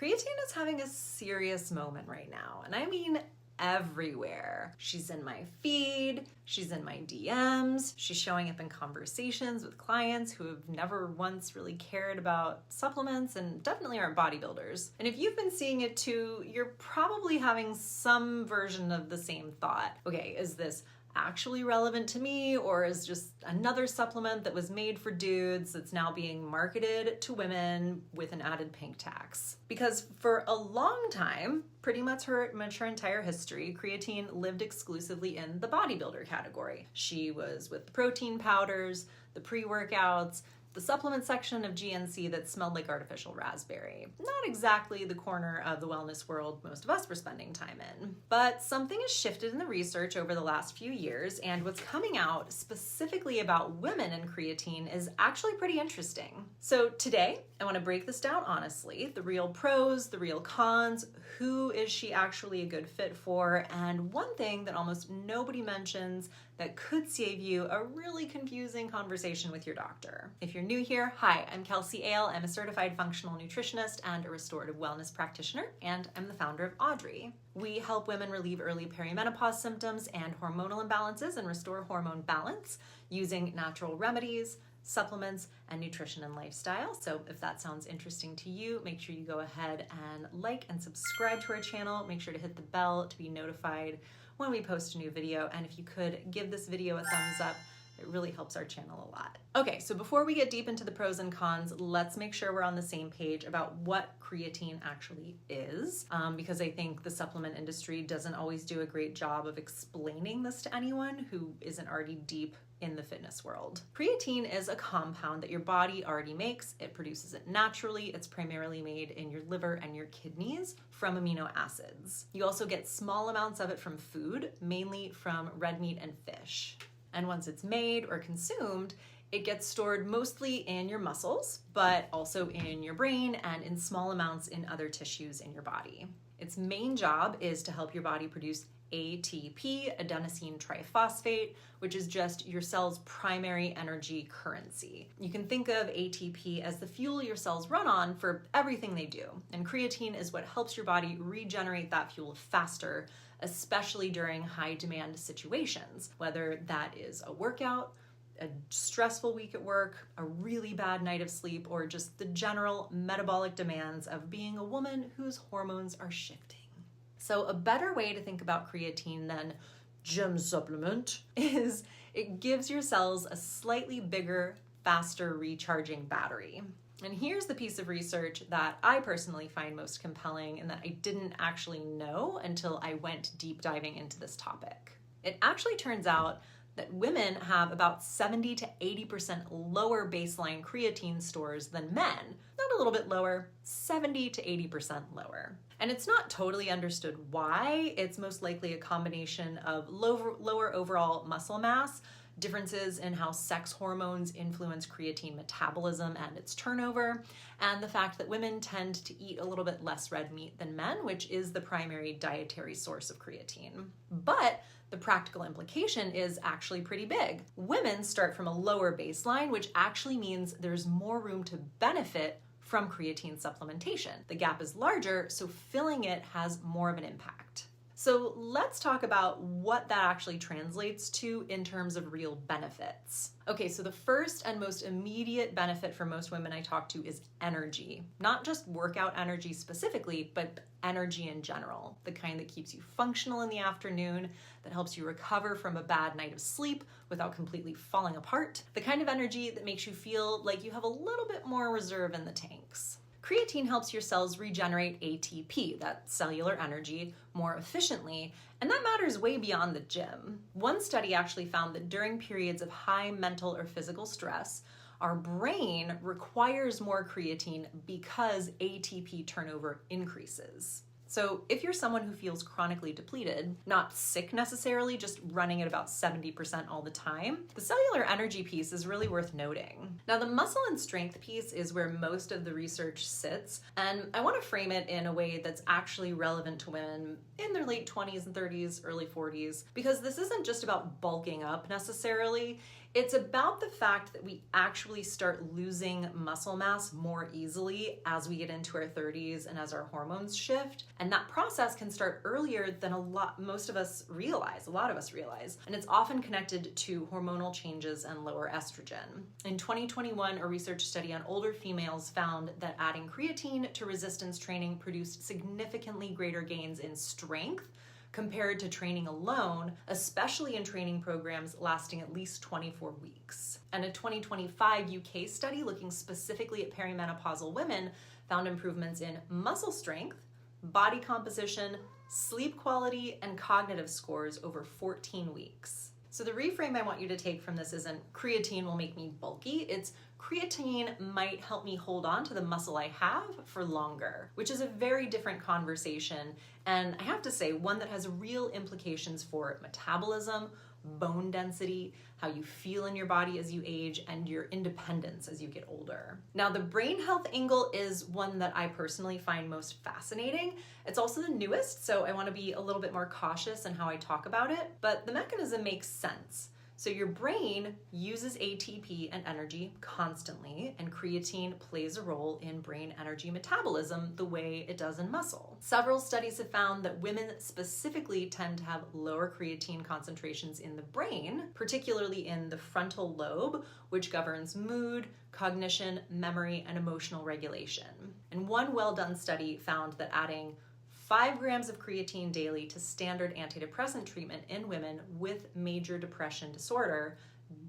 Creatine is having a serious moment right now, and I mean everywhere. She's in my feed, she's in my DMs, she's showing up in conversations with clients who have never once really cared about supplements and definitely aren't bodybuilders. And if you've been seeing it too, you're probably having some version of the same thought. Okay, is this actually relevant to me, or is just another supplement that was made for dudes that's now being marketed to women with an added pink tax? Because for a long time, pretty much her entire history, creatine lived exclusively in the bodybuilder category. She was with the protein powders, the pre-workouts, the supplement section of GNC that smelled like artificial raspberry. Not exactly the corner of the wellness world most of us were spending time in. But something has shifted in the research over the last few years, and what's coming out specifically about women and creatine is actually pretty interesting. So today, I want to break this down honestly, the real pros, the real cons, who is she actually a good fit for, and one thing that almost nobody mentions that could save you a really confusing conversation with your doctor. If you're new here, hi, I'm Kelsey Ale. I'm a certified functional nutritionist and a restorative wellness practitioner, and I'm the founder of Audre. We help women relieve early perimenopause symptoms and hormonal imbalances and restore hormone balance using natural remedies, supplements, and nutrition and lifestyle. So if that sounds interesting to you, make sure you go ahead and like and subscribe to our channel. Make sure to hit the bell to be notified when we post a new video. And if you could give this video a thumbs up, it really helps our channel a lot. Okay, so before we get deep into the pros and cons, let's make sure we're on the same page about what creatine actually is, because I think the supplement industry doesn't always do a great job of explaining this to anyone who isn't already deep in the fitness world. Creatine is a compound that your body already makes. It produces it naturally. It's primarily made in your liver and your kidneys from amino acids. You also get small amounts of it from food, mainly from red meat and fish. And once it's made or consumed, it gets stored mostly in your muscles, but also in your brain and in small amounts in other tissues in your body. Its main job is to help your body produce ATP, adenosine triphosphate, which is just your cell's primary energy currency. You can think of ATP as the fuel your cells run on for everything they do, and creatine is what helps your body regenerate that fuel faster, especially during high demand situations, whether that is a workout, a stressful week at work, a really bad night of sleep, or just the general metabolic demands of being a woman whose hormones are shifting. So a better way to think about creatine than gym supplement is it gives your cells a slightly bigger, faster recharging battery. And here's the piece of research that I personally find most compelling and that I didn't actually know until I went deep diving into this topic. It actually turns out that women have about 70 to 80% lower baseline creatine stores than men. Not a little bit lower, 70 to 80% lower. And it's not totally understood why. It's most likely a combination of lower overall muscle mass, differences in how sex hormones influence creatine metabolism and its turnover, and the fact that women tend to eat a little bit less red meat than men, which is the primary dietary source of creatine. But the practical implication is actually pretty big. Women start from a lower baseline, which actually means there's more room to benefit from creatine supplementation. The gap is larger, so filling it has more of an impact. So let's talk about what that actually translates to in terms of real benefits. Okay, so the first and most immediate benefit for most women I talk to is energy. Not just workout energy specifically, but energy in general. The kind that keeps you functional in the afternoon, that helps you recover from a bad night of sleep without completely falling apart. The kind of energy that makes you feel like you have a little bit more reserve in the tanks. Creatine helps your cells regenerate ATP, that cellular energy, more efficiently, and that matters way beyond the gym. One study actually found that during periods of high mental or physical stress, our brain requires more creatine because ATP turnover increases. So if you're someone who feels chronically depleted, not sick necessarily, just running at about 70% all the time, the cellular energy piece is really worth noting. Now the muscle and strength piece is where most of the research sits, and I want to frame it in a way that's actually relevant to women in their late 20s and 30s, early 40s, because this isn't just about bulking up necessarily. It's about the fact that we actually start losing muscle mass more easily as we get into our 30s and as our hormones shift. And that process can start earlier than a lot of us realize. And it's often connected to hormonal changes and lower estrogen. In 2021, a research study on older females found that adding creatine to resistance training produced significantly greater gains in strength compared to training alone, especially in training programs lasting at least 24 weeks. And a 2025 UK study looking specifically at perimenopausal women found improvements in muscle strength, body composition, sleep quality, and cognitive scores over 14 weeks. So the reframe I want you to take from this isn't creatine will make me bulky, it's creatine might help me hold on to the muscle I have for longer, which is a very different conversation. And I have to say, one that has real implications for metabolism, bone density, how you feel in your body as you age, and your independence as you get older. Now, the brain health angle is one that I personally find most fascinating. It's also the newest, so I want to be a little bit more cautious in how I talk about it, but the mechanism makes sense. So your brain uses ATP and energy constantly, and creatine plays a role in brain energy metabolism the way it does in muscle. Several studies have found that women specifically tend to have lower creatine concentrations in the brain, particularly in the frontal lobe, which governs mood, cognition, memory, and emotional regulation. And one well-done study found that adding 5 grams of creatine daily to standard antidepressant treatment in women with major depression disorder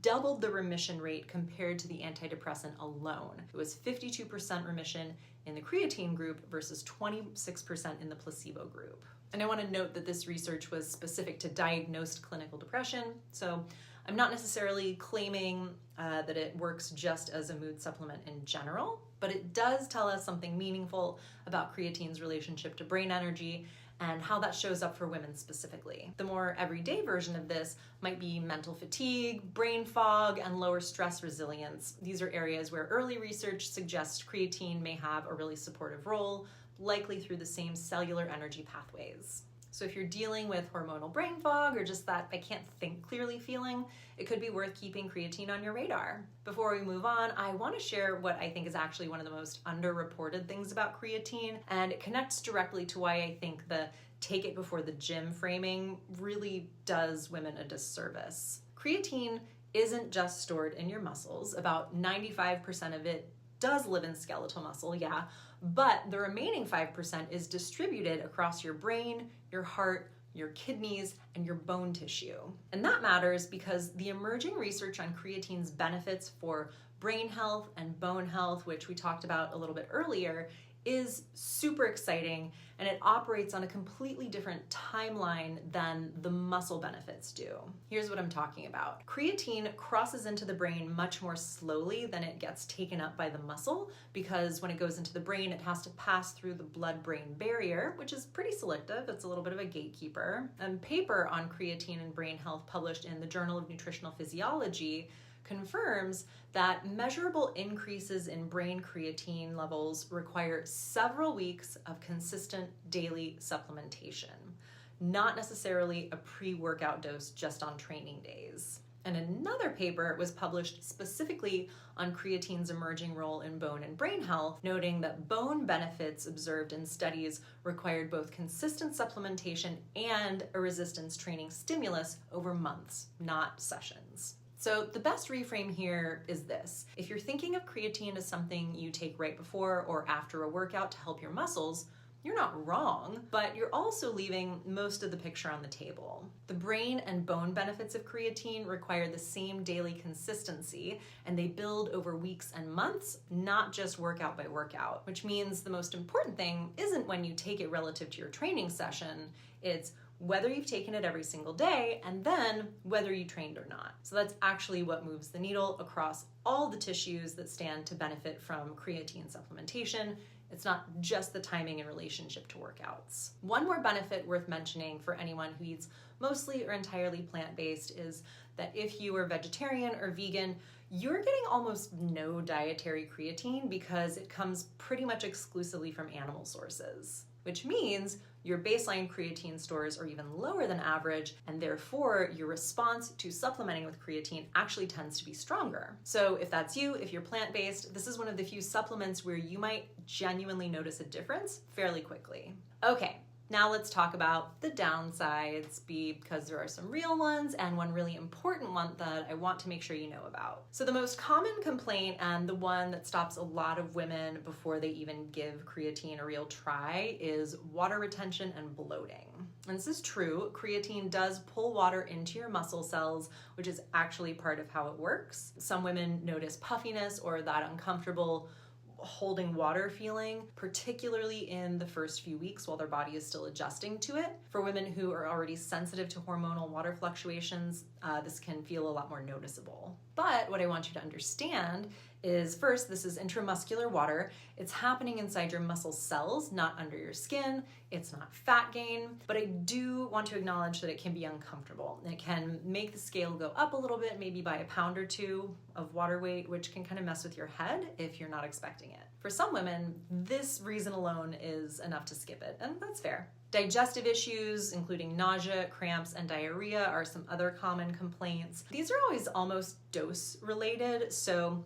doubled the remission rate compared to the antidepressant alone. It was 52% remission in the creatine group versus 26% in the placebo group. And I want to note that this research was specific to diagnosed clinical depression, so I'm not necessarily claiming that it works just as a mood supplement in general, but it does tell us something meaningful about creatine's relationship to brain energy and how that shows up for women specifically. The more everyday version of this might be mental fatigue, brain fog, and lower stress resilience. These are areas where early research suggests creatine may have a really supportive role, likely through the same cellular energy pathways. So if you're dealing with hormonal brain fog or just that I can't think clearly feeling, it could be worth keeping creatine on your radar. Before we move on, I want to share what I think is actually one of the most underreported things about creatine, and it connects directly to why I think the take it before the gym framing really does women a disservice. Creatine isn't just stored in your muscles. About 95% of it does live in skeletal muscle, yeah, but the remaining 5% is distributed across your brain, your heart, your kidneys, and your bone tissue. And that matters because the emerging research on creatine's benefits for brain health and bone health, which we talked about a little bit earlier, is super exciting, and it operates on a completely different timeline than the muscle benefits do. Here's what I'm talking about. Creatine crosses into the brain much more slowly than it gets taken up by the muscle, because when it goes into the brain, it has to pass through the blood-brain barrier, which is pretty selective. It's a little bit of a gatekeeper. A paper on creatine and brain health published in the Journal of Nutritional Physiology confirms that measurable increases in brain creatine levels require several weeks of consistent daily supplementation, not necessarily a pre-workout dose just on training days. And another paper was published specifically on creatine's emerging role in bone and brain health, noting that bone benefits observed in studies required both consistent supplementation and a resistance training stimulus over months, not sessions. So the best reframe here is this. If you're thinking of creatine as something you take right before or after a workout to help your muscles, you're not wrong, but you're also leaving most of the picture on the table. The brain and bone benefits of creatine require the same daily consistency, and they build over weeks and months, not just workout by workout, which means the most important thing isn't when you take it relative to your training session, it's whether you've taken it every single day, and then whether you trained or not. So that's actually what moves the needle across all the tissues that stand to benefit from creatine supplementation. It's not just the timing in relationship to workouts. One more benefit worth mentioning for anyone who eats mostly or entirely plant-based is that if you are vegetarian or vegan, you're getting almost no dietary creatine because it comes pretty much exclusively from animal sources. which means your baseline creatine stores are even lower than average, and therefore your response to supplementing with creatine actually tends to be stronger. So if that's you, if you're plant-based, this is one of the few supplements where you might genuinely notice a difference fairly quickly. Okay. Now let's talk about the downsides, because there are some real ones and one really important one that I want to make sure you know about. So the most common complaint, and the one that stops a lot of women before they even give creatine a real try, is water retention and bloating. And this is true. Creatine does pull water into your muscle cells, which is actually part of how it works. Some women notice puffiness or that uncomfortable holding water feeling, particularly in the first few weeks while their body is still adjusting to it. For women who are already sensitive to hormonal water fluctuations, this can feel a lot more noticeable. But what I want you to understand is, first, this is intramuscular water. It's happening inside your muscle cells, not under your skin. It's not fat gain, but I do want to acknowledge that it can be uncomfortable. It can make the scale go up a little bit, maybe by a pound or two of water weight, which can kind of mess with your head if you're not expecting it. For some women, this reason alone is enough to skip it, and that's fair. Digestive issues, including nausea, cramps, and diarrhea, are some other common complaints. These are always almost dose related, so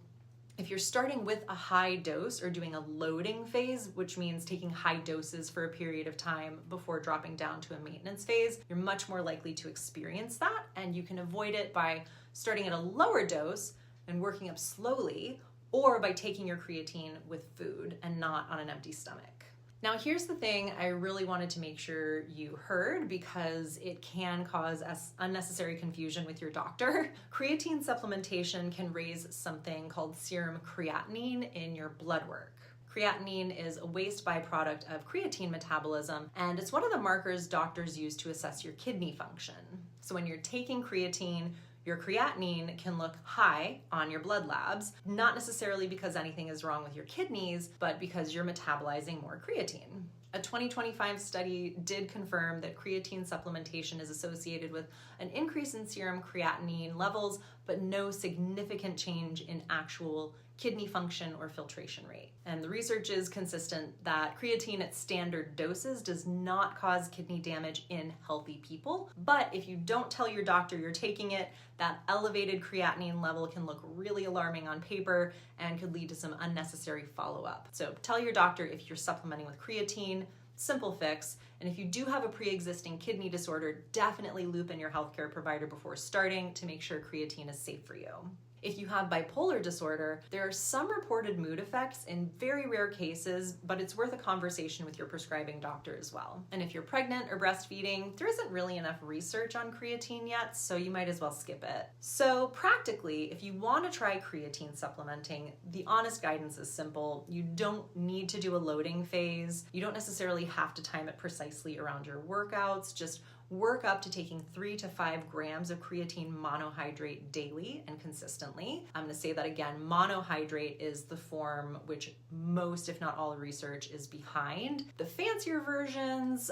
if you're starting with a high dose or doing a loading phase, which means taking high doses for a period of time before dropping down to a maintenance phase, you're much more likely to experience that, and you can avoid it by starting at a lower dose and working up slowly, or by taking your creatine with food and not on an empty stomach. Now, here's the thing I really wanted to make sure you heard, because it can cause unnecessary confusion with your doctor. Creatine supplementation can raise something called serum creatinine in your blood work. Creatinine is a waste byproduct of creatine metabolism, and it's one of the markers doctors use to assess your kidney function. So when you're taking creatine, your creatinine can look high on your blood labs, not necessarily because anything is wrong with your kidneys, but because you're metabolizing more creatine. A 2025 study did confirm that creatine supplementation is associated with an increase in serum creatinine levels, but no significant change in actual kidney function or filtration rate. And the research is consistent that creatine at standard doses does not cause kidney damage in healthy people. But if you don't tell your doctor you're taking it, that elevated creatinine level can look really alarming on paper and could lead to some unnecessary follow-up. So tell your doctor if you're supplementing with creatine. Simple fix. And if you do have a pre-existing kidney disorder, definitely loop in your healthcare provider before starting to make sure creatine is safe for you. If you have bipolar disorder, there are some reported mood effects in very rare cases, but it's worth a conversation with your prescribing doctor as well. And if you're pregnant or breastfeeding, there isn't really enough research on creatine yet, so you might as well skip it. So practically, if you want to try creatine supplementing, the honest guidance is simple. You don't need to do a loading phase. You don't necessarily have to time it precisely around your workouts. Just work up to taking 3 to 5 grams of creatine monohydrate daily and consistently. I'm going to say that again, monohydrate is the form which most, if not all, research is behind. The fancier versions,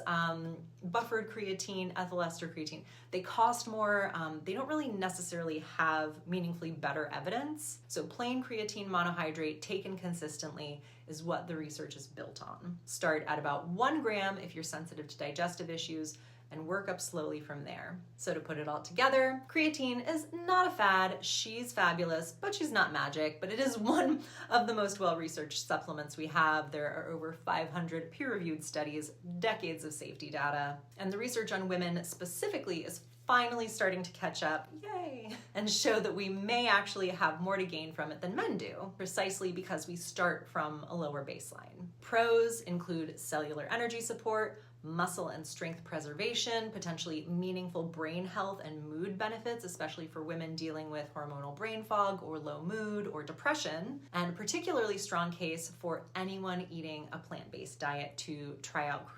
buffered creatine, ethyl ester creatine, they cost more. They don't really necessarily have meaningfully better evidence. So plain creatine monohydrate taken consistently is what the research is built on. Start at about 1 gram if you're sensitive to digestive issues, and work up slowly from there. So to put it all together, creatine is not a fad. She's fabulous, but she's not magic, but it is one of the most well-researched supplements we have. There are over 500 peer-reviewed studies, decades of safety data, and the research on women specifically is finally starting to catch up, yay, and show that we may actually have more to gain from it than men do, precisely because we start from a lower baseline. Pros include cellular energy support, muscle and strength preservation, potentially meaningful brain health and mood benefits, especially for women dealing with hormonal brain fog or low mood or depression, and a particularly strong case for anyone eating a plant-based diet to try out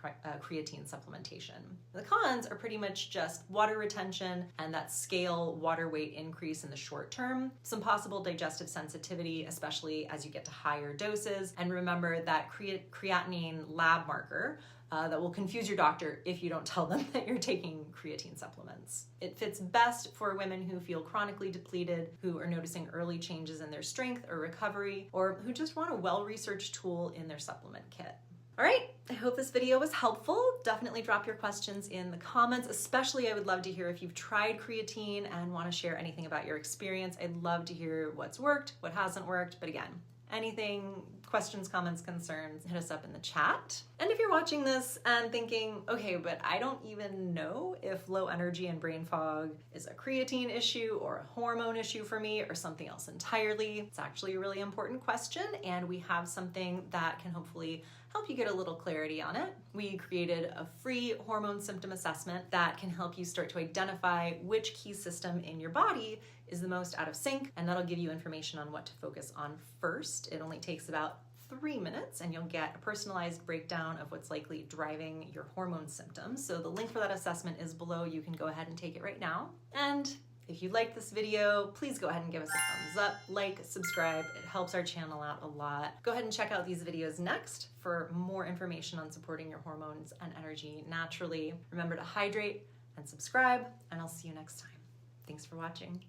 creatine supplementation. The cons are pretty much just water retention and that scale water weight increase in the short term, some possible digestive sensitivity, especially as you get to higher doses, and remember that creatinine lab marker that will confuse your doctor if you don't tell them that you're taking creatine supplements. It fits best for women who feel chronically depleted, who are noticing early changes in their strength or recovery, or who just want a well-researched tool in their supplement kit. All right, I hope this video was helpful. Definitely drop your questions in the comments. Especially, I would love to hear if you've tried creatine and want to share anything about your experience. I'd love to hear what's worked, what hasn't worked, but again, anything, questions, comments, concerns, hit us up in the chat. And if you're watching this and thinking, okay, but I don't even know if low energy and brain fog is a creatine issue or a hormone issue for me or something else entirely, it's actually a really important question, and we have something that can hopefully help you get a little clarity on it. We created a free hormone symptom assessment that can help you start to identify which key system in your body is the most out of sync, and that'll give you information on what to focus on first. It only takes about 3 minutes and you'll get a personalized breakdown of what's likely driving your hormone symptoms. So the link for that assessment is below. You can go ahead and take it right now. And if you liked this video, please go ahead and give us a thumbs up, like, subscribe. It helps our channel out a lot. Go ahead and check out these videos next for more information on supporting your hormones and energy naturally. Remember to hydrate and subscribe, and I'll see you next time. Thanks for watching.